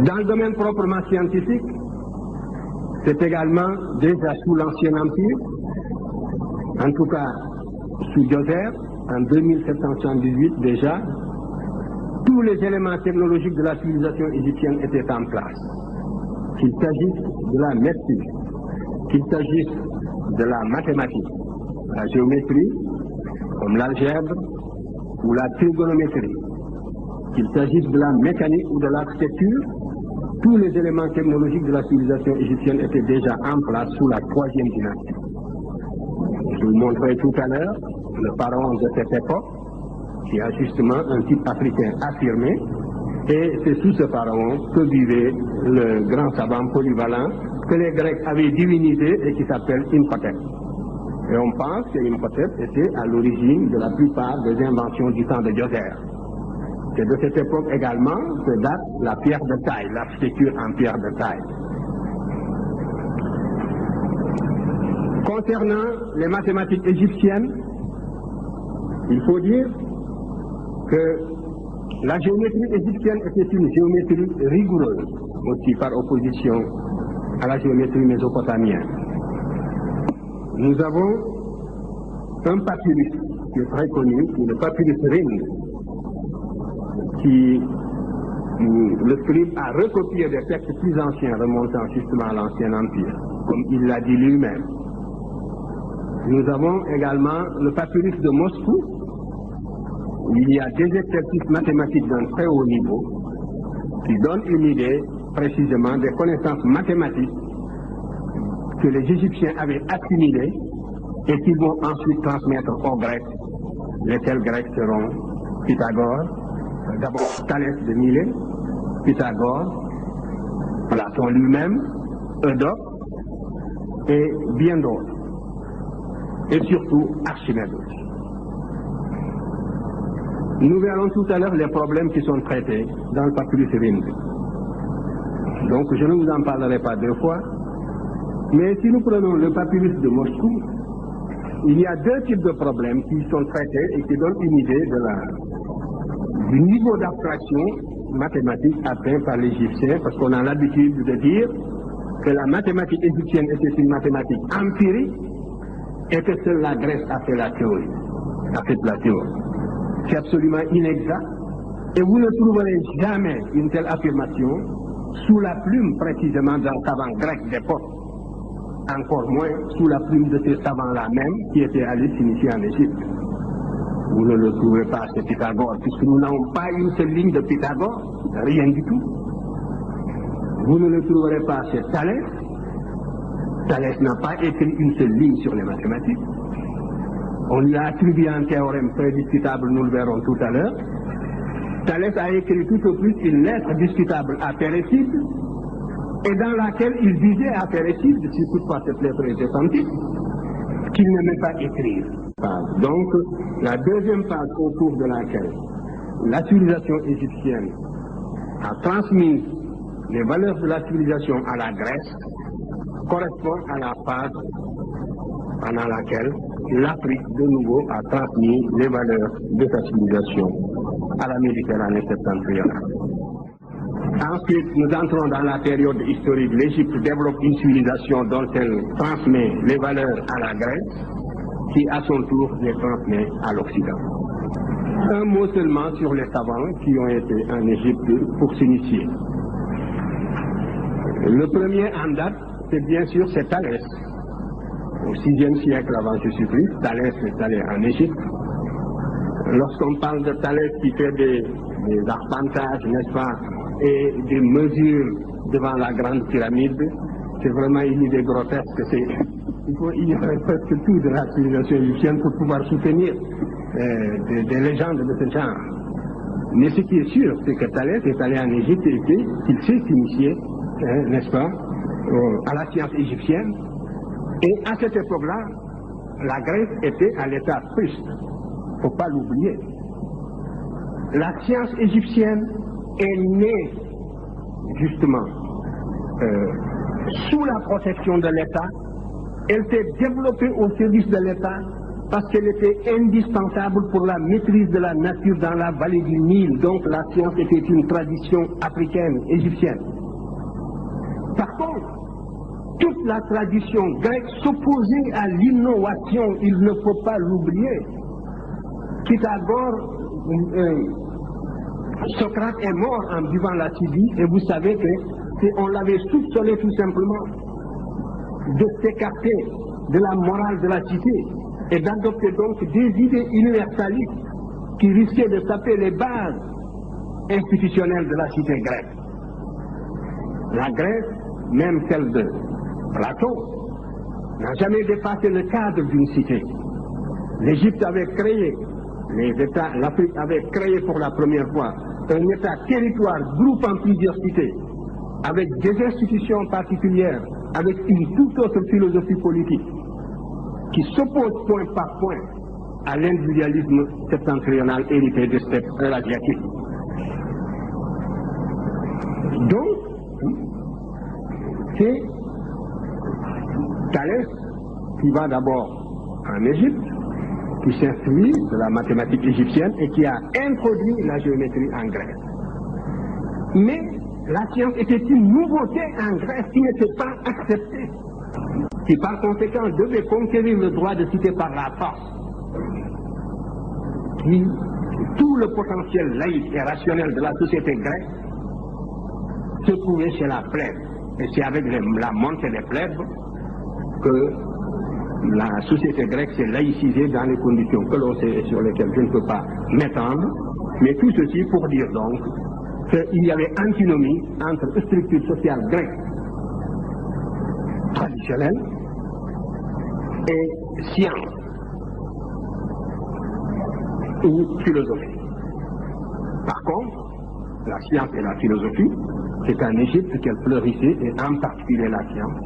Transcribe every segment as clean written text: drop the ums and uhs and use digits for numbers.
Dans le domaine proprement scientifique, c'est également déjà sous l'Ancien Empire, en tout cas sous Djoser, en 2778 déjà, tous les éléments technologiques de la civilisation égyptienne étaient en place. Qu'il s'agisse de la médecine, qu'il s'agisse de la mathématique, la géométrie, comme l'algèbre ou la trigonométrie, qu'il s'agisse de la mécanique ou de l'architecture, tous les éléments technologiques de la civilisation égyptienne étaient déjà en place sous la troisième dynastie. Je vous montrerai tout à l'heure le pharaon de cette époque, qui a justement un type africain affirmé, et c'est sous ce pharaon que vivait le grand savant polyvalent que les Grecs avaient divinisé et qui s'appelle Imhotep. Et on pense que Imhotep était à l'origine de la plupart des inventions du temps de Djoser. C'est de cette époque également que date la pierre de taille, l'architecture en pierre de taille. Concernant les mathématiques égyptiennes, il faut dire que la géométrie égyptienne était une géométrie rigoureuse, aussi par opposition à la géométrie mésopotamienne. Nous avons un papyrus qui est très connu, le papyrus Ring, qui le scribe a recopié des textes plus anciens remontant justement à l'Ancien Empire, comme il l'a dit lui-même. Nous avons également le papyrus de Moscou, où il y a des exercices mathématiques d'un très haut niveau qui donnent une idée précisément des connaissances mathématiques que les Égyptiens avaient assimilées et qui vont ensuite transmettre aux Grecs, lesquels Grecs seront Pythagore, d'abord Thalès de Milet, Pythagore, Platon lui-même, Eudoque et bien d'autres, et surtout Archimède aussi. Nous verrons tout à l'heure les problèmes qui sont traités dans le papyrus Ring. Donc je ne vous en parlerai pas deux fois, mais si nous prenons le papyrus de Moscou, il y a deux types de problèmes qui sont traités et qui donnent une idée du niveau d'abstraction mathématique atteint par l'Égyptien, parce qu'on a l'habitude de dire que la mathématique égyptienne était une mathématique empirique et que seule la Grèce a fait la théorie, C'est absolument inexact et vous ne trouverez jamais une telle affirmation sous la plume précisément d'un savant grec d'époque, encore moins sous la plume de ces savants-là même qui étaient allés s'initier en Égypte. Vous ne le trouverez pas chez Pythagore, puisque nous n'avons pas une seule ligne de Pythagore, rien du tout. Vous ne le trouverez pas chez Thalès. Thalès n'a pas écrit une seule ligne sur les mathématiques. On lui a attribué un théorème très discutable, nous le verrons tout à l'heure. Thalès a écrit tout au plus une lettre discutable à Péréside, et dans laquelle il disait à Péréside, si toutefois cette lettre est authentique, qu'il n'aimait pas écrire. Donc, la deuxième phase au cours de laquelle la civilisation égyptienne a transmis les valeurs de la civilisation à la Grèce correspond à la phase pendant laquelle l'Afrique, de nouveau, a transmis les valeurs de sa civilisation à la Méditerranée septentrionale. Ensuite, nous entrons dans la période historique. L'Égypte développe une civilisation dont elle transmet les valeurs à la Grèce, qui à son tour les transmet à l'Occident. Un mot seulement sur les savants qui ont été en Égypte pour s'initier. Le premier en date, c'est bien sûr Thalès. Au VIe siècle avant Jésus-Christ, Thalès est allé en Égypte. Lorsqu'on parle de Thalès qui fait des arpentages, n'est-ce pas, et des mesures devant la grande pyramide, c'est vraiment une idée grotesque. Il faut ignorer presque tout de la civilisation égyptienne pour pouvoir soutenir des légendes de ce genre. Mais ce qui est sûr, c'est que Thalès est allé en Égypte et qu'il s'est initié, n'est-ce pas, à la science égyptienne. Et à cette époque-là, la Grèce était à l'état pruste. Il ne faut pas l'oublier. La science égyptienne est née, justement, sous la protection de l'État. Elle s'est développée au service de l'État parce qu'elle était indispensable pour la maîtrise de la nature dans la vallée du Nil. Donc la science était une tradition africaine, égyptienne. Par contre, toute la tradition grecque s'opposait à l'innovation, il ne faut pas l'oublier. Pythagore, Socrate est mort en buvant la Cydie, et vous savez qu'on l'avait soupçonné tout simplement de s'écarter de la morale de la cité et d'adopter donc des idées universalistes qui risquaient de taper les bases institutionnelles de la cité grecque. La Grèce, même celle de Platon, n'a jamais dépassé le cadre d'une cité. L'Égypte avait créé, l'Afrique avait créé pour la première fois un État-territoire groupant plusieurs cités, avec des institutions particulières, avec une toute autre philosophie politique, qui s'oppose point par point à l'individualisme septentrional hérité des steppes eurasiatiques. Donc, c'est Thalès qui va d'abord en Égypte, qui s'instruit de la mathématique égyptienne et qui a introduit la géométrie en Grèce. Mais la science était une nouveauté en Grèce qui n'était pas acceptée, qui par conséquent devait conquérir le droit de citer par la force, qui tout le potentiel laïque et rationnel de la société grecque se trouvait chez la plèbe. Et c'est avec la montée des plèbes que la société grecque s'est laïcisée dans les conditions que l'on sait et sur lesquelles je ne peux pas m'étendre. Mais tout ceci pour dire donc qu'il y avait antinomie entre structure sociale grecque traditionnelle et science ou philosophie. Par contre, la science et la philosophie, c'est en Égypte qu'elle fleurissait, et en particulier la science.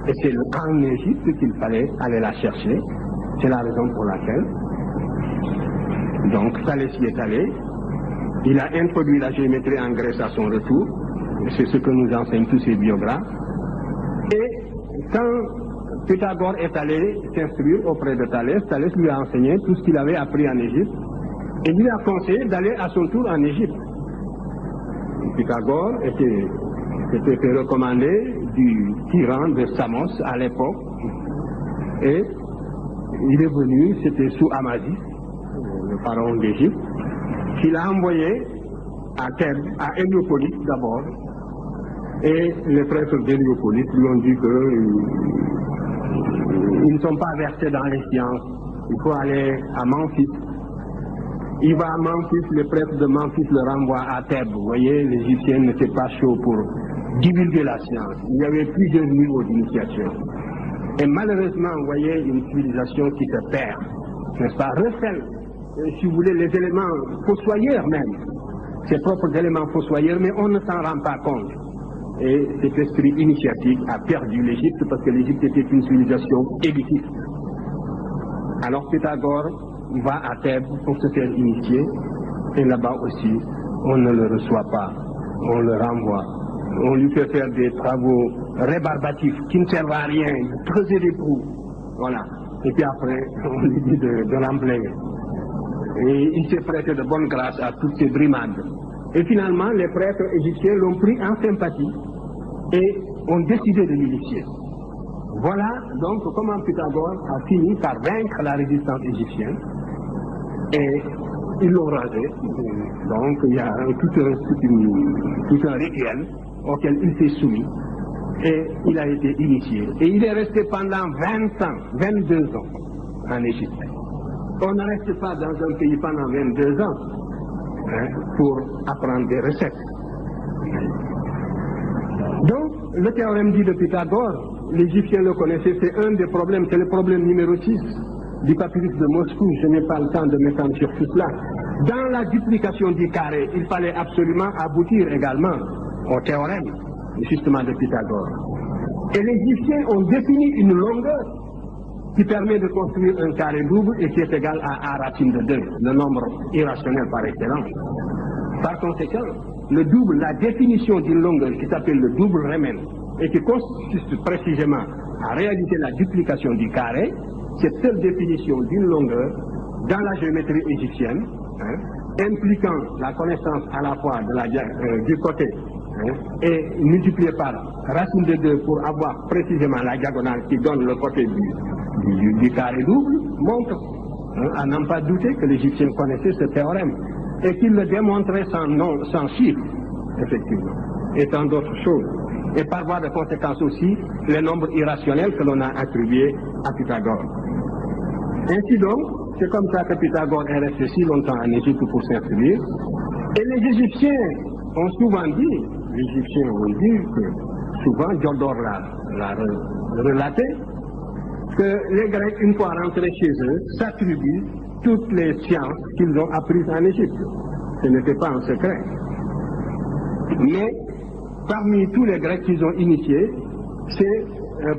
Et c'est en Égypte qu'il fallait aller la chercher. C'est la raison pour laquelle, donc, Thalès y est allé. Il a introduit la géométrie en Grèce à son retour. C'est ce que nous enseignent tous ses biographes. Et quand Pythagore est allé s'instruire auprès de Thalès, Thalès lui a enseigné tout ce qu'il avait appris en Égypte. Et lui a conseillé d'aller à son tour en Égypte. Pythagore était fait recommander du tyran de Samos à l'époque, et il est venu, c'était sous Amasis, le pharaon d'Égypte, qu'il a envoyé à Thèbes, à Héliopolis d'abord, et les prêtres d'Héliopolis lui ont dit qu'ils ne sont pas versés dans les sciences, il faut aller à Memphis. Il va à Memphis, les prêtres de Memphis le renvoient à Thèbes. Vous voyez, les Égyptiens n'étaient pas chauds pour divulguer la science. Il y avait plusieurs niveaux d'initiation. Et malheureusement, vous voyez, une civilisation qui se perd, n'est-ce pas, recèle, si vous voulez, les éléments fossoyeurs même, ses propres éléments fossoyeurs, mais on ne s'en rend pas compte. Et cet esprit initiatique a perdu l'Égypte parce que l'Égypte était une civilisation élitiste. Alors Pythagore va à Thèbes pour se faire initier, et là-bas aussi, on ne le reçoit pas, on le renvoie. On lui fait faire des travaux rébarbatifs qui ne servent à rien, creuser des trous, voilà. Et puis après, on lui dit de l'employer. Et il s'est prêté de bonne grâce à toutes ces brimades. Et finalement, les prêtres égyptiens l'ont pris en sympathie et ont décidé de l'initier. Voilà donc comment Pythagore a fini par vaincre la résistance égyptienne. Et ils l'ont rasé. Donc il y a tout un rituel auquel il s'est soumis. Et il a été initié. Et il est resté pendant 20 ans, 22 ans en Égypte. On ne reste pas dans un pays pendant 22 ans pour apprendre des recettes. Donc, le théorème dit de Pythagore, l'Égyptien le connaissait, c'est un des problèmes, c'est le problème numéro 6 du papyrus de Moscou. Je n'ai pas le temps de m'étendre sur tout cela. Dans la duplication du carré, il fallait absolument aboutir également au théorème, justement, de Pythagore. Et les Égyptiens ont défini une longueur qui permet de construire un carré double et qui est égal à A racine de 2, le nombre irrationnel par excellence. Par conséquent, le double, la définition d'une longueur qui s'appelle le double Riemann et qui consiste précisément à réaliser la duplication du carré, cette seule définition d'une longueur dans la géométrie égyptienne, impliquant la connaissance à la fois de du côté et multiplié par racine de 2 pour avoir précisément la diagonale qui donne le côté du carré double, montre, à n'en pas douter, que l'Égyptien connaissait ce théorème et qu'il le démontrait sans chiffres, effectivement, et tant d'autres choses. Et par voie de conséquence aussi, les nombres irrationnels que l'on a attribués à Pythagore. Ainsi donc, c'est comme ça que Pythagore est resté si longtemps en Égypte pour s'instruire. Et les Égyptiens ont souvent dit, que souvent Diodore l'a relaté, que les Grecs, une fois rentrés chez eux, s'attribuent toutes les sciences qu'ils ont apprises en Égypte. Ce n'était pas un secret. Mais parmi tous les Grecs qu'ils ont initiés, c'est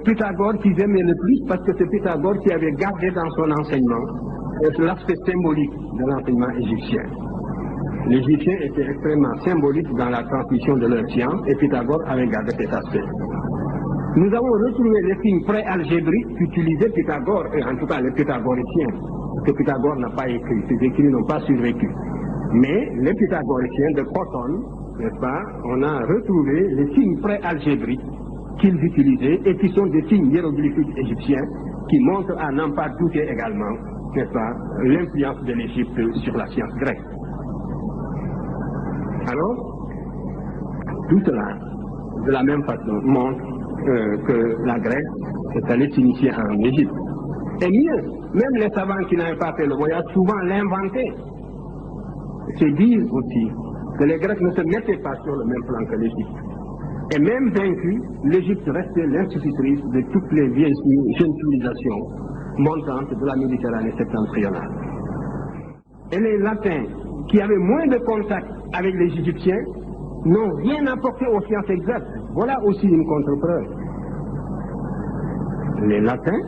Pythagore qu'ils aimaient le plus parce que c'est Pythagore qui avait gardé dans son enseignement l'aspect symbolique de l'enseignement égyptien. Les Égyptiens étaient extrêmement symboliques dans la transmission de leur science et Pythagore avait gardé cet aspect. Nous avons retrouvé les signes pré-algébriques qu'utilisait Pythagore, et en tout cas les pythagoriciens, que Pythagore n'a pas écrit, ces écrits n'ont pas survécu. Mais les pythagoriciens de Croton, n'est-ce pas, on a retrouvé les signes pré-algébriques qu'ils utilisaient et qui sont des signes hiéroglyphiques égyptiens qui montrent à n'en pas douter également, n'est-ce pas, l'influence de l'Égypte sur la science grecque. Alors, tout cela, de la même façon, montre que la Grèce est allée s'initier en Égypte. Et mieux, même les savants qui n'avaient pas fait le voyage, souvent l'inventaient. C'est dire aussi que les Grecs ne se mettaient pas sur le même plan que l'Égypte. Et même vaincu, l'Égypte restait l'institutrice de toutes les vieilles jeunes civilisations montantes de la Méditerranée septentrionale. Et les Latins, qui avaient moins de contact avec les Égyptiens, n'ont rien apporté aux sciences exactes. Voilà aussi une contre-preuve. Les Latins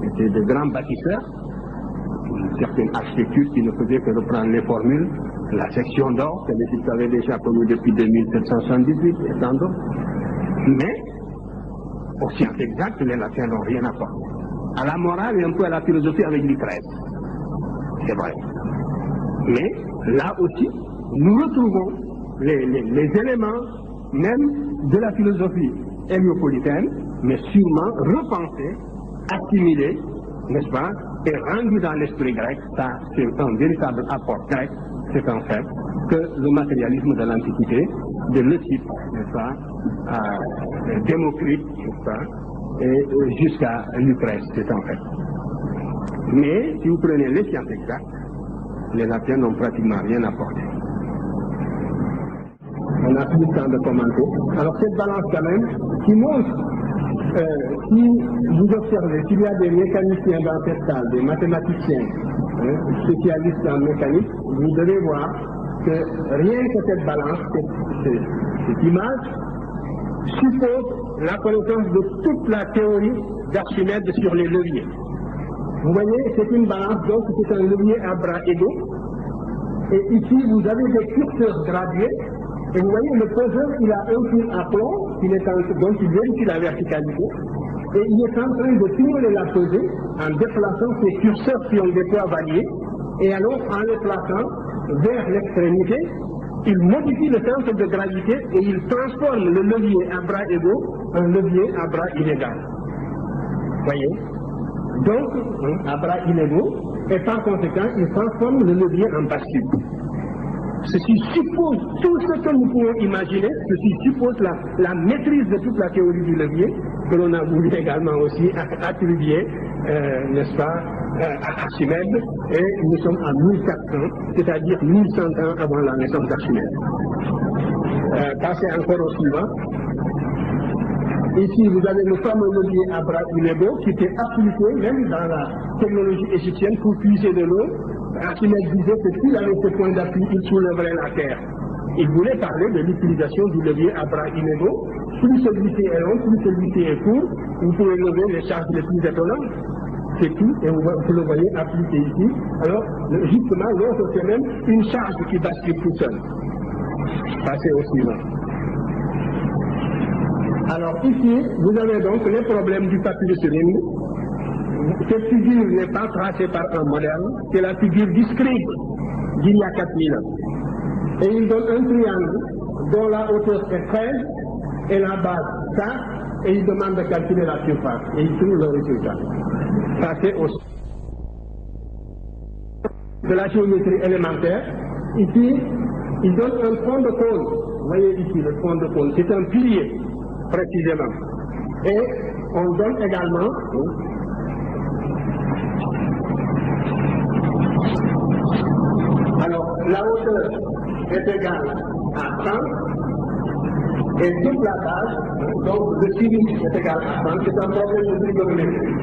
étaient de grands bâtisseurs, une certaine architecture qui ne faisait que reprendre les formules, la section d'or que l'Égypte avait déjà connue depuis 2778 et tant d'autres. Mais aux sciences exactes, les Latins n'ont rien apporté. À la morale et un peu à la philosophie avec Lucrèce. C'est vrai. Mais là aussi, nous retrouvons les éléments même de la philosophie héliopolitaine, mais sûrement repensés, assimilés, n'est-ce pas, et rendus dans l'esprit grec. Ça, c'est un véritable apport grec, c'est en fait que le matérialisme de l'Antiquité, de Leucippe, n'est-ce pas, à Démocrite, n'est-ce pas, et jusqu'à Lucrèce, c'est en fait. Mais si vous prenez les sciences exactes, les Latins n'ont pratiquement rien apporté. On n'a plus le temps de commenter. Alors cette balance quand même, qui montre, si vous observez, s'il y a des mécaniciens dans cette salle, des mathématiciens, spécialistes en mécanique, vous devez voir que rien que cette balance, cette image, suppose la connaissance de toute la théorie d'Archimède sur les leviers. Vous voyez, c'est une balance, donc c'est un levier à bras égaux. Et ici, vous avez des curseurs gradués. Et vous voyez, le poseur, il a un fil à plomb, donc il vérifie la verticalité. Et il est en train de simuler la pesée en déplaçant ces curseurs qui ont des poids variés. Et alors, en les plaçant vers l'extrémité, il modifie le centre de gravité et il transforme le levier à bras égaux en levier à bras inégal. Vous voyez? Donc, à bras inégaux, et par conséquent, il transforme le levier en bascule. Ceci suppose tout ce que nous pouvons imaginer, ceci suppose la maîtrise de toute la théorie du levier, que l'on a voulu également aussi attribuer, n'est-ce pas, à Archimède, et nous sommes à 1400, c'est-à-dire 1100 ans avant la naissance d'Archimède. Passez encore au suivant. Ici, vous avez le fameux levier à bras inégaux qui était appliqué même dans la technologie égyptienne pour puiser de l'eau. Archimède disait que s'il avait ce point d'appui, il soulèverait la terre. Il voulait parler de l'utilisation du levier à bras inégaux. Plus celui-ci est long, plus celui-ci est court, vous pouvez lever les charges les plus étonnantes. C'est tout, et vous le voyez appliqué ici. Alors, justement, l'autre, c'est même une charge qui bascule tout seul. Passez au suivant. Alors ici, vous avez donc les problèmes du papyrus ring. Cette figure n'est pas tracée par un moderne, c'est la figure du scribe d'il y a 4000 ans. et il donne un triangle dont la hauteur est 13 et la base 4, et il demande de calculer la surface, et il trouve le résultat. Ça c'est aussi de la géométrie élémentaire. Ici, il donne un tronc de cône. Vous voyez ici le tronc de cône, c'est un pilier, précisément. Et on donne également alors la hauteur est égale à 30 et toute la base, donc le cylindre est égal à 30, c'est un problème de trigonométrie.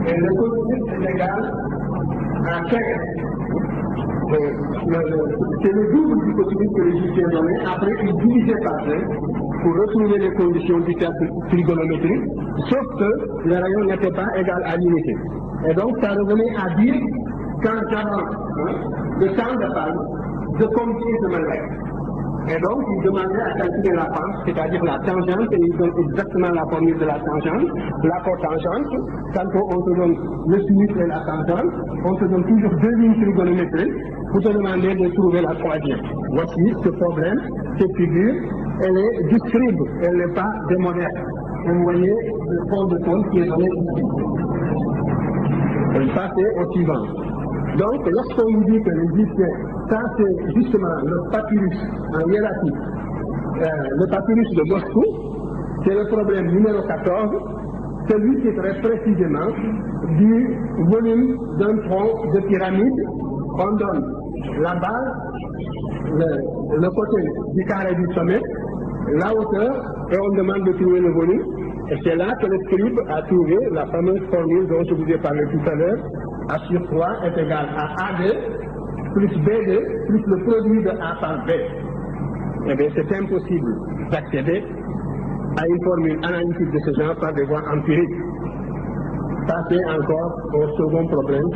Et le cosinus est égal à 15. C'est le double du cosinus que l'Égyptien donnait. Après, il divisait par 2 pour retrouver les conditions du cercle trigonométrique, sauf que le rayon n'était pas égal à l'unité. Et donc, ça revenait à dire qu'en j'avance le temps de phase, de combien je me lève. Et donc, il demandait à calculer la pente, c'est-à-dire la tangente, et il donne exactement la formule de la tangente, la cotangente. Quand on te donne le sinus et la tangente, on te donne toujours 2 lignes trigonométriques pour te demander de trouver la troisième. Voici ce problème, cette figure, elle est du scribe, elle n'est pas des modernes. Vous voyez le fond de compte qui est donné ici. Et ça, c'est au suivant. Donc, lorsqu'on vous dit que l'Égyptien, ça c'est justement le papyrus en hiératique, le papyrus de Moscou, c'est le problème numéro 14, celui qui traite précisément du volume d'un tronc de pyramide. On donne la base, le côté du carré du sommet, la hauteur, et on demande de trouver le volume. Et c'est là que le scribe a trouvé la fameuse formule dont je vous ai parlé tout à l'heure. A sur 3 est égal à A2 plus B2 plus le produit de A par B. Eh bien, c'est impossible d'accéder à une formule analytique de ce genre par des voies empiriques. Ça, c'est encore un second problème.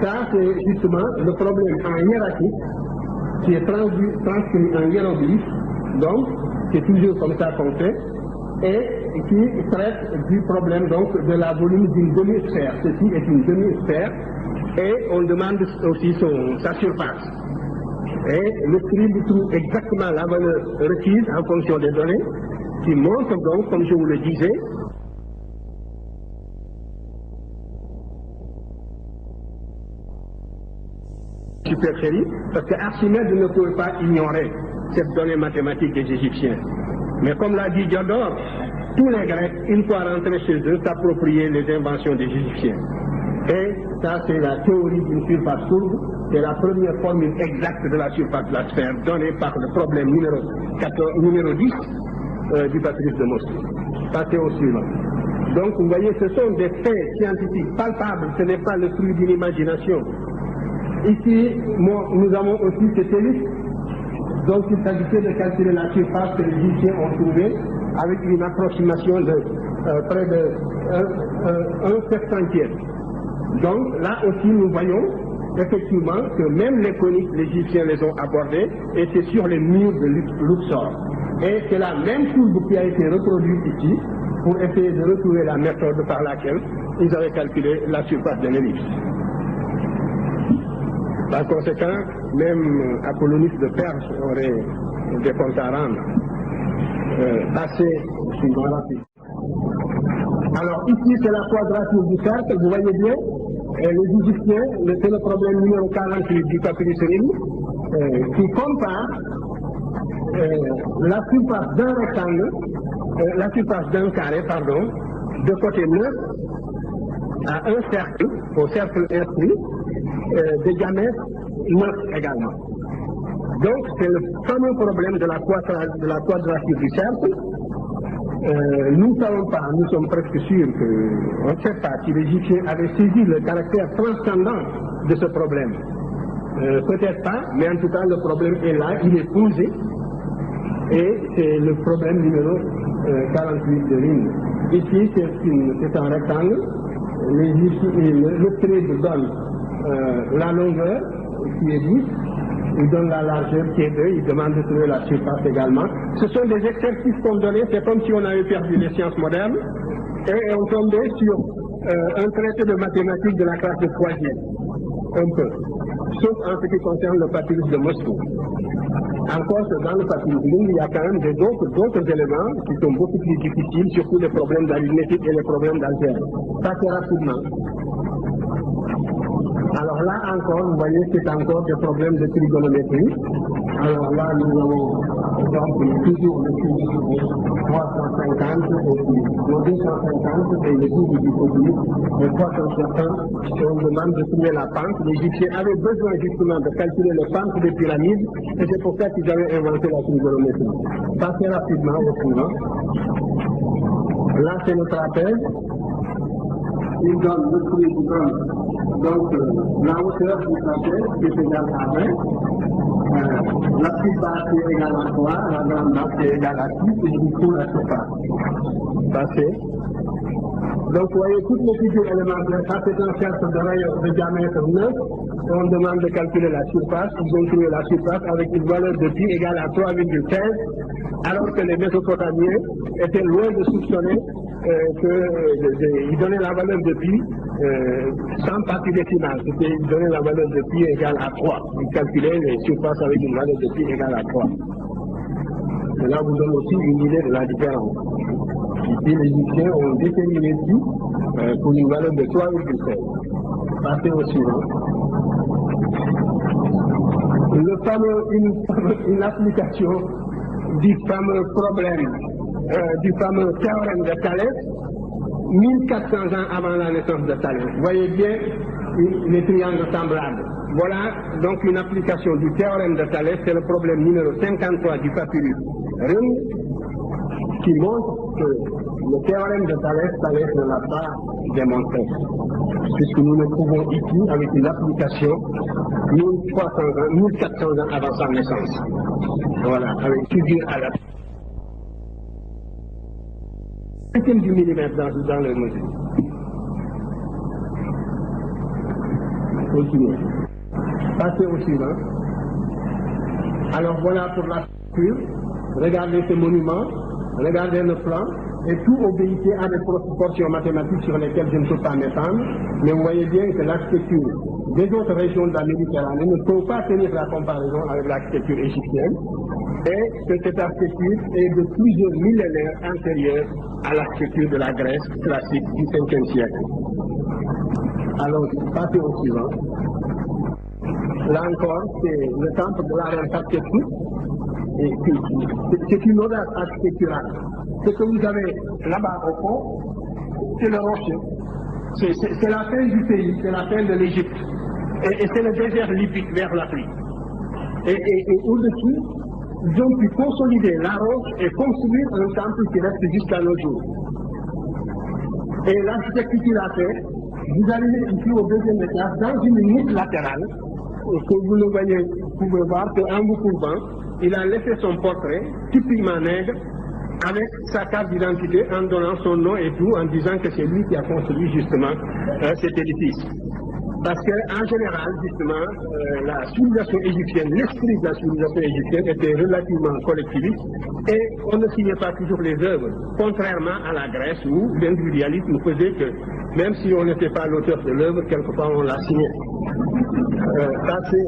Ça, c'est justement le problème en hiératique qui est transcrit en hiéroglyphe. Donc, c'est toujours comme ça qu'on fait. Et qui traite du problème donc de la volume d'une demi-sphère. Ceci est une demi-sphère et on demande aussi sa surface. Et le scribe trouve exactement la valeur requise en fonction des données qui montre donc, comme je vous le disais, supercherie, parce que Archimède ne pouvait pas ignorer cette donnée mathématique des Égyptiens. Mais comme l'a dit Diodore, tous les Grecs, une fois rentrés chez eux, s'appropriaient les inventions des Égyptiens. Et ça, c'est la théorie d'une surface courbe. C'est la première formule exacte de la surface de la sphère donnée par le problème numéro 10 du papyrus de Moscou. Ça, c'est au suivant. Donc, vous voyez, ce sont des faits scientifiques palpables. Ce n'est pas le fruit d'une imagination. Ici, nous avons aussi cette ellipse. Donc, il s'agissait de calculer la surface que les Égyptiens ont trouvée avec une approximation de près de 1/700. Donc, là aussi, nous voyons effectivement que même les coniques, les Égyptiens les ont abordés, et c'est sur les murs de Luxor. Et c'est la même courbe qui a été reproduite ici pour essayer de retrouver la méthode par laquelle ils avaient calculé la surface de l'ellipse. Par conséquent, même Apollonius de Perse aurait des comptes à rendre assez suivant la piste. Alors ici, c'est la quadrature du cercle, vous voyez bien, les Égyptiens, c'est le problème numéro 48 du papyrus Rim, qui compare la surface d'un rectangle, la surface d'un carré, pardon, de côté 9 à un cercle, au cercle inscrit, de diamètre 9 également. Donc, c'est le fameux problème de la quadrature du cercle. Nous ne savons pas, nous sommes presque sûrs qu'on ne sait pas si les Égyptiens avaient saisi le caractère transcendant de ce problème. Peut-être pas, mais en tout cas, le problème est là, il est posé, et c'est le problème numéro 48 de Rim. Ici, c'est un rectangle, le scribe donne la longueur qui est 10, il donne la largeur qui est 2, il demande de trouver la surface également. Ce sont des exercices qu'on donnait, c'est comme si on avait perdu les sciences modernes et on tombait sur un traité de mathématiques de la classe de 3e, un peu, sauf en ce qui concerne le papyrus de Moscou. encore que dans le papyrus, il y a quand même d'autres éléments qui sont beaucoup plus difficiles, surtout les problèmes d'arithmétique et les problèmes d'algèbre. Ça, c'est rapidement. Alors là encore, vous voyez, c'est encore des problèmes de trigonométrie. Alors là, nous avons, donc, toujours le chiffre 350, et 250, et le chiffre du produit, et 360, et on demande de trouver la pente. Les Égyptiens avaient besoin justement de calculer les pentes des pyramides, et c'est pour ça qu'ils avaient inventé la trigonométrie. Passez rapidement au suivant. Là, c'est le trapèze. Il donne le prix du donne donc la hauteur du trapèze qui est égale à 20, la petite base qui est égale à 3, la grande base qui est égale à 6 et du coup la surface. Passez. Donc vous voyez toutes les figures élémentaires, ça c'est un cercle de rayon de diamètre 9, on demande de calculer la surface, ils ont trouvé la surface avec une valeur de pi égale à 3,15, alors que les Mésopotamiens étaient loin de soupçonner qu'ils donnaient la valeur de pi sans partie décimale, ils donnaient la valeur de pi égale à 3, ils calculaient les surfaces avec une valeur de pi égale à 3. Et là vous donne aussi une idée de la différence. Ici, les Égyptiens ont déterminé pi pour une valeur de 3,16. Passez au suivant. Une application du fameux problème, du fameux théorème de Thalès, 1400 ans avant la naissance de Thalès. Vous voyez bien les triangles semblables. Voilà donc une application du théorème de Thalès, c'est le problème numéro 53 du papyrus Ring, qui montre que le théorème de Thalès ne l'a pas démontré, puisque nous le trouvons ici avec une application 1400 ans avant sa naissance. Voilà, avec figure à la cinquième du millimètre dans le mesure. Continuez. Passez au suivant. Alors voilà pour la structure. Regardez ce monument. Regardez le plan, et tout obéissait à des proportions mathématiques sur lesquelles je ne peux pas m'étendre, mais vous voyez bien que l'architecture des autres régions de la Méditerranée ne peut pas tenir la comparaison avec l'architecture égyptienne, et que cette architecture est de plusieurs millénaires antérieure à l'architecture de la Grèce classique du 5e siècle. Alors, passez au suivant. Là encore, c'est le temple de la reine Hatshepsut. C'est une audace architecturale. Ce que vous avez là-bas au fond, c'est le rocher. C'est la fin du pays, c'est la fin de l'Égypte. Et c'est le désert libyque vers l'Afrique. Et au-dessus, ils ont pu consolider la roche et construire un temple qui reste jusqu'à nos jours. Et l'architecture qu'il a fait, vous arrivez ici au deuxième étage, dans une niche latérale, que vous le voyez, vous pouvez voir qu'en vous courbant, il a laissé son portrait, typiquement nègre, avec sa carte d'identité, en donnant son nom et tout, en disant que c'est lui qui a construit justement cet édifice. Parce qu'en général, justement, la civilisation égyptienne, l'esprit de la civilisation égyptienne était relativement collectiviste et on ne signait pas toujours les œuvres, contrairement à la Grèce où l'individualisme faisait que même si on n'était pas l'auteur de l'œuvre, quelquefois on l'a signé. Ça c'est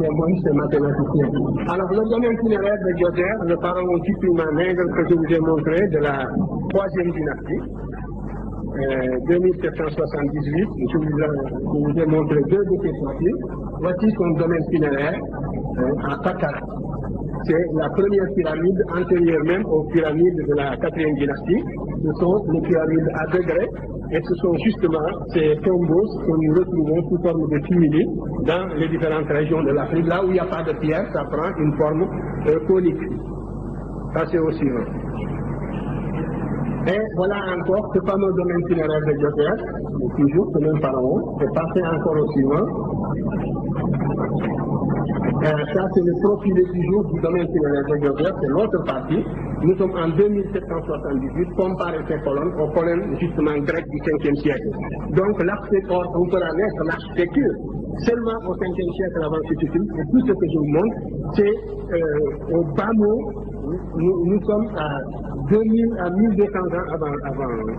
un mathématicien. Alors le domaine funéraire de Djoser, le pharaon typiquement nègre que je vous ai montré de la 3e dynastie, 2778, je vous ai montré deux de ces papiers. Voici son domaine funéraire à Saqqara. C'est la première pyramide antérieure même aux pyramides de la 4e dynastie. Ce sont les pyramides à degrés et ce sont justement ces tombeaux que nous retrouvons sous forme de tumuli dans les différentes régions de l'Afrique. Là où il n'y a pas de pierre, ça prend une forme conique. Ça c'est au suivant. Et voilà encore ce fameux domaine funéraire de Djoser, toujours ce même pharaon. C'est passé encore au suivant. Ça, c'est le profilé du jour du domaine funéraire de Djoser, c'est l'autre partie. Nous sommes en 2778, comparé ces colonnes aux colonnes justement grecques du 5e siècle. Donc, on peut naître l'architecture seulement au 5e siècle avant Jésus-Christ, et tout ce que je vous montre, c'est au bas mot, nous sommes à 2000 à 1200 ans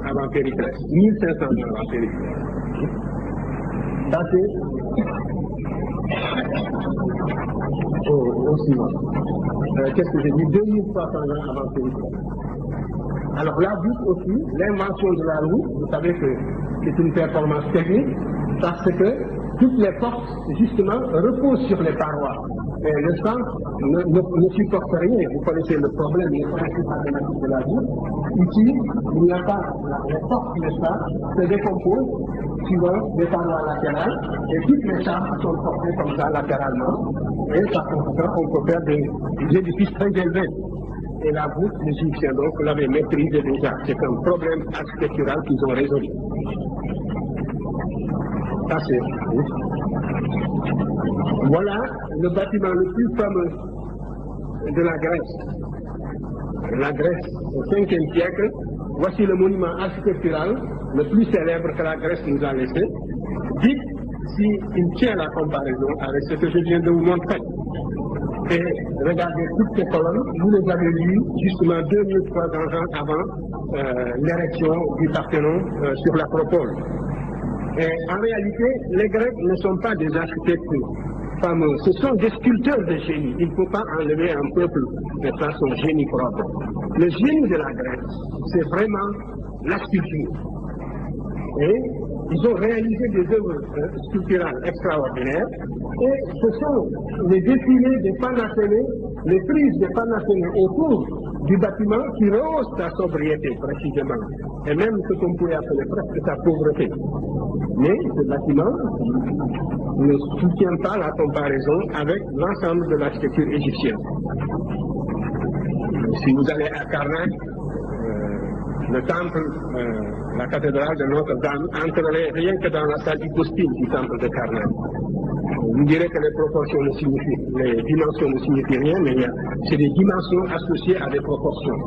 avant Périclès, 1500 ans avant Périclès. Ça c'est au au suivant. Qu'est-ce que j'ai dit? 2300 ans avant Jésus-Christ. Alors là, dites aussi, l'invention de la roue, vous savez que c'est une performance technique, parce que toutes les portes, justement, reposent sur les parois. Et le centre ne supporte rien. Vous connaissez le problème, les principes mathématiques de la vie. Ici, il n'y a pas, les portes, n'est-ce pas, se décomposent suivant des parois latérales, et toutes les chambres sont portées comme ça, latéralement. Et par conséquent, on peut faire des édifices très élevés. Et la voûte, les Égyptiens, donc, l'avaient maîtrisé déjà. C'est un problème architectural qu'ils ont résolu. Ça, c'est... Voilà le bâtiment le plus fameux de la Grèce. La Grèce, au 5e siècle, voici le monument architectural le plus célèbre que la Grèce nous a laissé. Dites s'il tient la comparaison avec ce que je viens de vous montrer. Et regardez toutes ces colonnes, vous les avez vues justement 2300 ans avant l'érection du Parthénon sur l'Acropole. Et en réalité, les Grecs ne sont pas des architectes fameux, ce sont des sculpteurs de génie. Il ne faut pas enlever un peuple de son génie propre. Le génie de la Grèce, c'est vraiment la sculpture. Et ils ont réalisé des œuvres sculpturales extraordinaires. Et ce sont les défilés des Panathénées, les frises des Panathénées autour du bâtiment qui rehaussent sa sobriété, précisément. Et même ce qu'on pourrait appeler presque sa pauvreté. Mais ce bâtiment ne soutient pas la comparaison avec l'ensemble de l'architecture égyptienne. Si vous allez à Karnak, le temple, la cathédrale de Notre-Dame entrerait rien que dans la salle hypostyle du temple de Karnak. Vous direz que les proportions ne signifient, les dimensions ne signifient rien, mais c'est des dimensions associées à des proportions.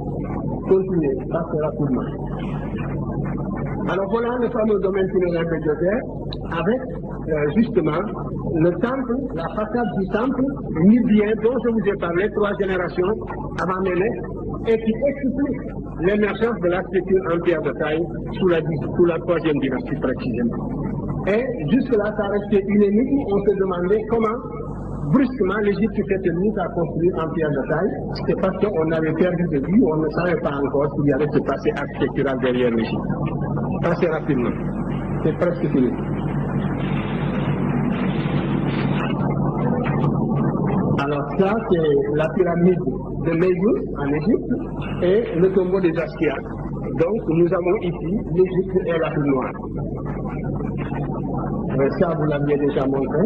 Continuez, passez rapidement. Alors voilà le fameux domaine funéraire de Djoser, avec justement le temple, la façade du temple nubien dont je vous ai parlé 3 générations avant Ménès, et qui explique l'émergence de l'architecture en pierre de taille sous la 3e dynastie précisément. Et jusque-là, ça restait une énigme, on se demandait comment brusquement l'Égypte s'était mise à construire en pierre de taille. C'est parce qu'on avait perdu de vue, on ne savait pas encore qu'il y avait ce passé architectural derrière l'Égypte. Assez rapidement, c'est presque fini. Alors ça, c'est la pyramide de Médou en Égypte et le tombeau des Askia. Donc nous avons ici l'Égypte et l'Afrique noire. Ça, vous l'aviez déjà montré.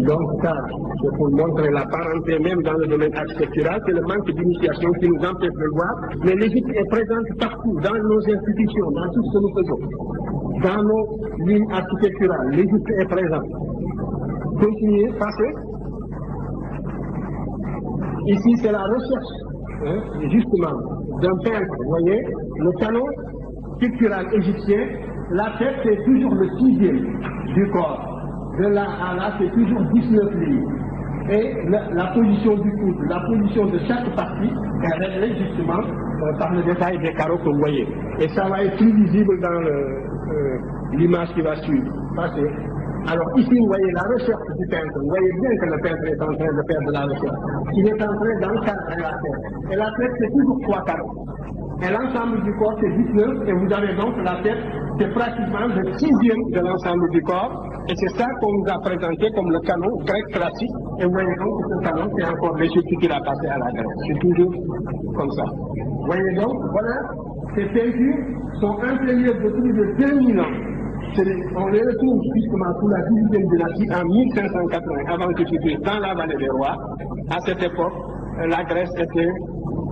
Donc ça, c'est pour montrer la parenté même dans le domaine architectural, c'est le manque d'initiation qui nous empêche de le voir. Mais l'Égypte est présente partout, dans nos institutions, dans tout ce que nous faisons. Dans nos lignes architecturales, l'Égypte est présente. Continuez, passez. Ici, c'est la recherche, justement, d'un peintre. Vous voyez, le canon pictural égyptien, la tête, c'est toujours le 6e du corps. De là à là, c'est toujours 19 lignes. Et la position du coude, la position de chaque partie est réglée justement par le détail des carreaux que vous voyez. Et ça va être plus visible dans l'image qui va suivre. Passez. Alors ici, vous voyez la recherche du peintre. Vous voyez bien que le peintre est en train de faire de la recherche. Il est en train d'encadrer la tête. Et la tête, c'est toujours 3 carreaux. Et l'ensemble du corps, c'est 19. Et vous avez donc la tête, c'est pratiquement le 6e de l'ensemble du corps. Et c'est ça qu'on nous a présenté comme le canon grec classique. Et vous voyez donc que ce canon, c'est encore l'Égypte qui l'a passé à la Grèce. C'est toujours comme ça. Vous voyez donc, voilà, ces peintures sont imprégnées de plus de 2000 ans. On les retrouve justement sous la 18e dynastie en 1580, avant Jésus-Christ, dans la vallée des rois. À cette époque, la Grèce était,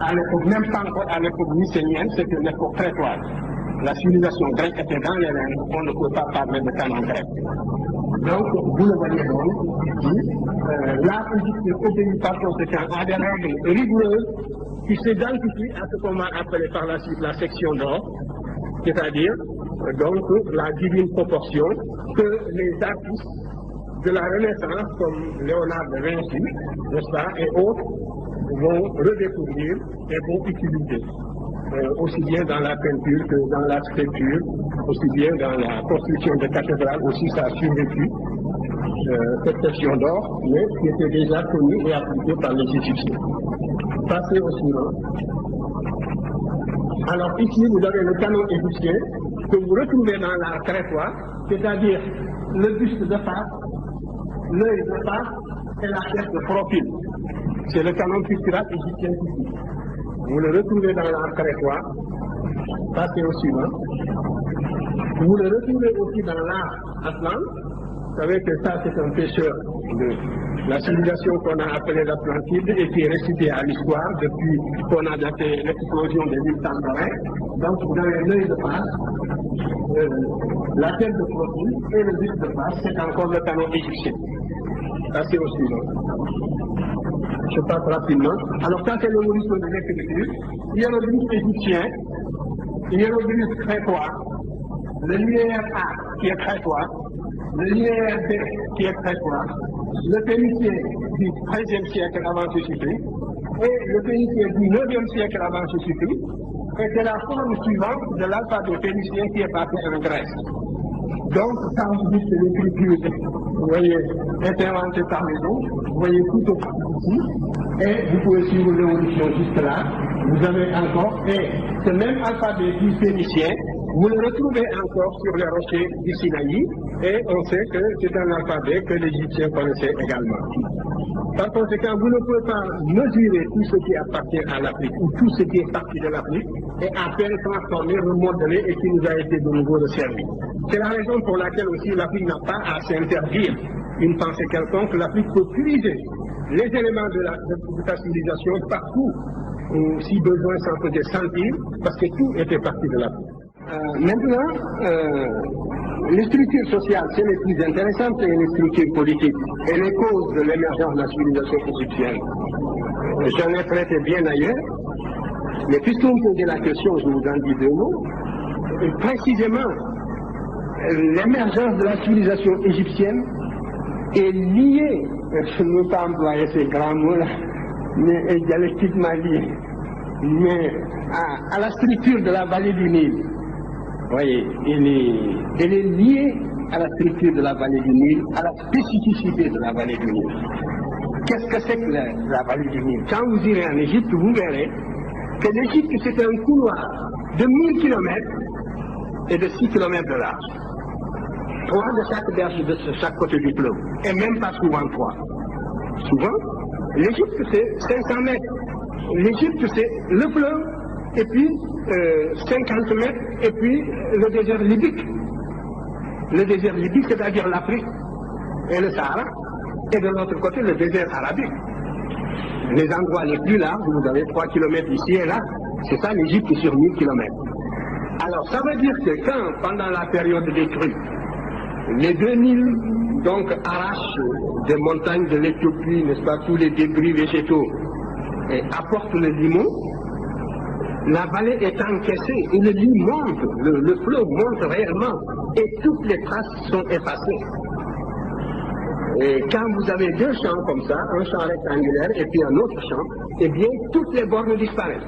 à l'époque, même pas encore à l'époque mycénienne, c'était une époque prétoire. La civilisation grecque était dans les reins, on ne peut pas parler de canon grec. Donc, vous le voyez donc, ici, l'art égyptien obéit par conséquent à des règles rigoureuses qui s'identifient à ce qu'on va appeler par la suite la section d'or, c'est-à-dire donc la divine proportion que les artistes de la Renaissance, comme Léonard de Vinci, n'est-ce pas, et autres, vont redécouvrir et vont utiliser. Aussi bien dans la peinture que dans l'architecture, aussi bien dans la construction de cathédrales, aussi ça a survécu. cette question d'or, mais qui était déjà connue et appliquée par les Égyptiens. Passez au suivant. Alors ici, vous avez le canon égyptien que vous retrouvez dans l'art crétois, c'est-à-dire le buste de face, l'œil de face et la tête de profil. C'est le canon pictural égyptien ici. Vous le retrouvez dans l'art crétois. Passez au suivant. Vous le retrouvez aussi dans l'art atlante. Vous savez que ça, c'est un pêcheur de la civilisation qu'on a appelée l'Atlantide et qui est resté à l'histoire depuis qu'on a daté l'explosion des villes Santorin. Donc, vous avez l'œil de face, la tête de profil et le buste de face. C'est encore le canon égyptien. Passez au suivant. Je passe rapidement. Alors, ça, c'est l'évolution de l'écriture. Hiéroglyphe égyptien, hiéroglyphe crétois, le linéaire A qui est crétois, le linéaire B qui est crétois, le phénicien du XIIIe siècle avant Jésus-Christ et le phénicien du IXe siècle avant Jésus-Christ, et c'est la forme suivante de l'alphabet phénicien qui est passé en Grèce. Donc, quand vous dites que l'écriture, vous voyez, est inventée par les autres, vous voyez tout au ici, et vous pouvez suivre l'évolution jusque là. Vous avez encore, et ce même alphabet du phénicien, vous le retrouvez encore sur les rochers du Sinaï, et on sait que c'est un alphabet que les Égyptiens connaissaient également. Par conséquent, vous ne pouvez pas mesurer tout ce qui appartient à l'Afrique, ou tout ce qui est parti de l'Afrique, et à peine transformer, remodeler, et qui nous a été de nouveau resservi. C'est la raison pour laquelle aussi l'Afrique n'a pas à s'interdire une pensée quelconque. L'Afrique peut utiliser les éléments de sa civilisation partout, où, si besoin, s'en faisait sentir, parce que tout était parti de l'Afrique. Maintenant, les structures sociales, c'est les plus intéressantes, et les structures politiques, et les causes de l'émergence de la civilisation égyptienne. J'en ai traité bien ailleurs, mais puisque vous me posez la question, je vous en dis deux mots. Précisément, l'émergence de la civilisation égyptienne est liée, je ne veux pas employer ces grands mots-là, mais dialectiquement liée, mais à la structure de la vallée du Nil. Vous voyez, elle est liée à la structure de la vallée du Nil, à la spécificité de la vallée du Nil. Qu'est-ce que c'est que la vallée du Nil? Quand vous irez en Égypte, vous verrez que l'Égypte, c'est un couloir de 1000 km et de 6 km de large. 3 de chaque berge de chaque côté du fleuve, et même pas souvent 3. Souvent, l'Égypte, c'est 500 mètres. L'Égypte, c'est le fleuve, et puis 50 mètres, et puis le désert libyque. Le désert libyque, c'est-à-dire l'Afrique et le Sahara, et de l'autre côté, le désert arabique. Les endroits les plus larges, vous avez 3 km ici et là, c'est ça l'Égypte sur 1000 km. Alors, ça veut dire que quand, pendant la période des crues, les 2000 donc arrachent des montagnes de l'Éthiopie, n'est-ce pas, tous les débris végétaux, et apportent le limon, la vallée est encaissée et le lit monte, le fleuve monte réellement, et toutes les traces sont effacées. Et quand vous avez deux champs comme ça, un champ rectangulaire et puis un autre champ, eh bien, toutes les bornes disparaissent.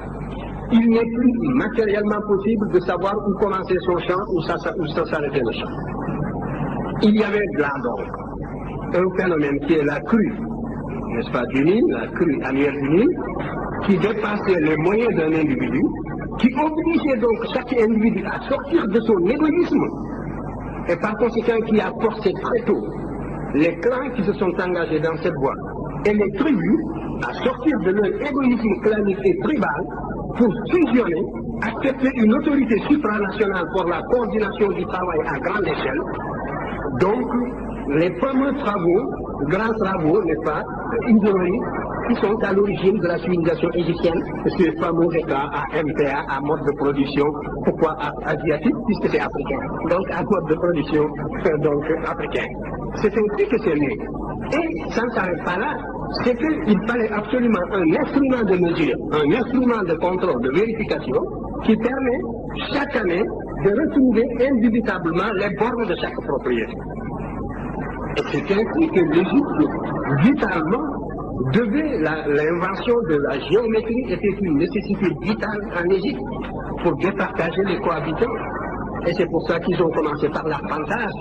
Il n'est plus matériellement possible de savoir où commencer son champ, où s'arrêter le champ. Il y avait là donc un phénomène qui est la crue, n'est-ce pas, du Nil, la crue annuelle du Nil, qui dépassait les moyens d'un individu, qui obligeait donc chaque individu à sortir de son égoïsme, et par conséquent qui a forcé très tôt les clans qui se sont engagés dans cette voie, et les tribus à sortir de leur égoïsme clanique et tribal pour fusionner, accepter une autorité supranationale pour la coordination du travail à grande échelle. Donc, les fameux travaux, grands travaux, n'est-ce pas, historiques, qui sont à l'origine de la civilisation égyptienne, ces fameux États à MPA, à mode de production, pourquoi asiatique, puisque c'est africain, donc à mode de production, donc africain. C'est ainsi que c'est né. Et ça ne s'arrête pas là, c'est qu'il fallait absolument un instrument de mesure, un instrument de contrôle, de vérification, qui permet chaque année de retrouver indubitablement les bornes de chaque propriété. Et c'est ainsi que l'Égypte, vitalement, l'invention de la géométrie était une nécessité vitale en Égypte pour départager les cohabitants. Et c'est pour ça qu'ils ont commencé par l'arpentage,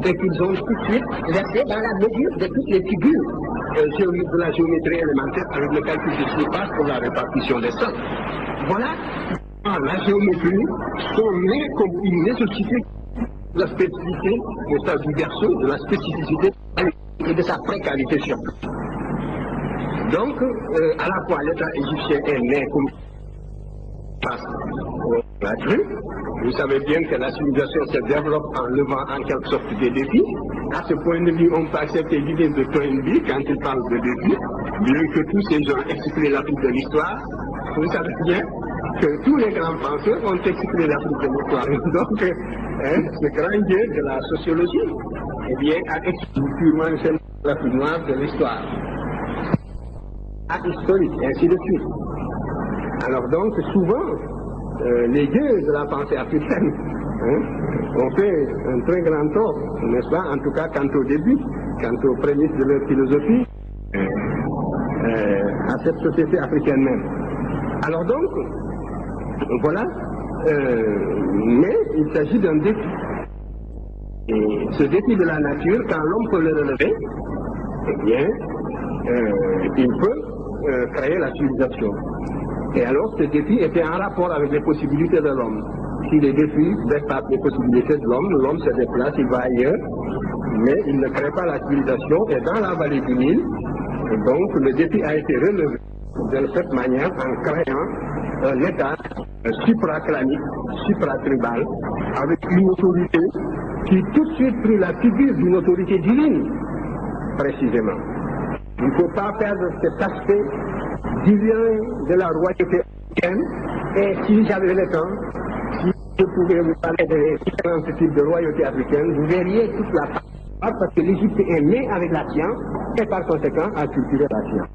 et qu'ils ont tout de suite versé dans la mesure de toutes les figures de la géométrie élémentaire avec le calcul de surface pour la répartition des centres. Voilà, la géométrie sont nées comme une nécessité de la spécificité au stade du berceau, de la spécificité et de sa précarité surtout. Donc, à la fois l'État égyptien est né comme face la grue. Vous savez bien que la civilisation se développe en levant en quelque sorte des défis. À ce point de vue, on peut accepter l'idée de Toynbee quand il parle de défis, bien que tous ces gens expliquent l'Afrique de l'histoire. Vous savez bien que tous les grands penseurs ont expliqué l'Afrique de l'histoire. Donc, ce grand dieu de la sociologie, eh bien, a expliqué purement l'Afrique noire de l'histoire. Historique, et ainsi de suite. Alors donc, souvent, les dieux de la pensée africaine ont fait un très grand tort, n'est-ce pas, en tout cas quant au début, quant aux prémices de leur philosophie, à cette société africaine même. Alors donc, voilà, mais il s'agit d'un défi. Et ce défi de la nature, quand l'homme peut le relever, eh bien, il peut créer la civilisation. Et alors, ce défi était en rapport avec les possibilités de l'homme. Si les défis dépassent les possibilités de l'homme se déplace, il va ailleurs, mais il ne crée pas la civilisation. Et dans la vallée du Nil, donc, le défi a été relevé de cette manière en créant un État supraclanique, supratribal, avec une autorité qui tout de suite prit la figure d'une autorité divine, précisément. Il ne faut pas perdre cet aspect divin de la royauté africaine. Et si j'avais le temps, si je pouvais vous parler des différents types de royauté africaine, vous verriez toute la part, parce que l'Égypte est née avec la science et par conséquent a cultivé la science.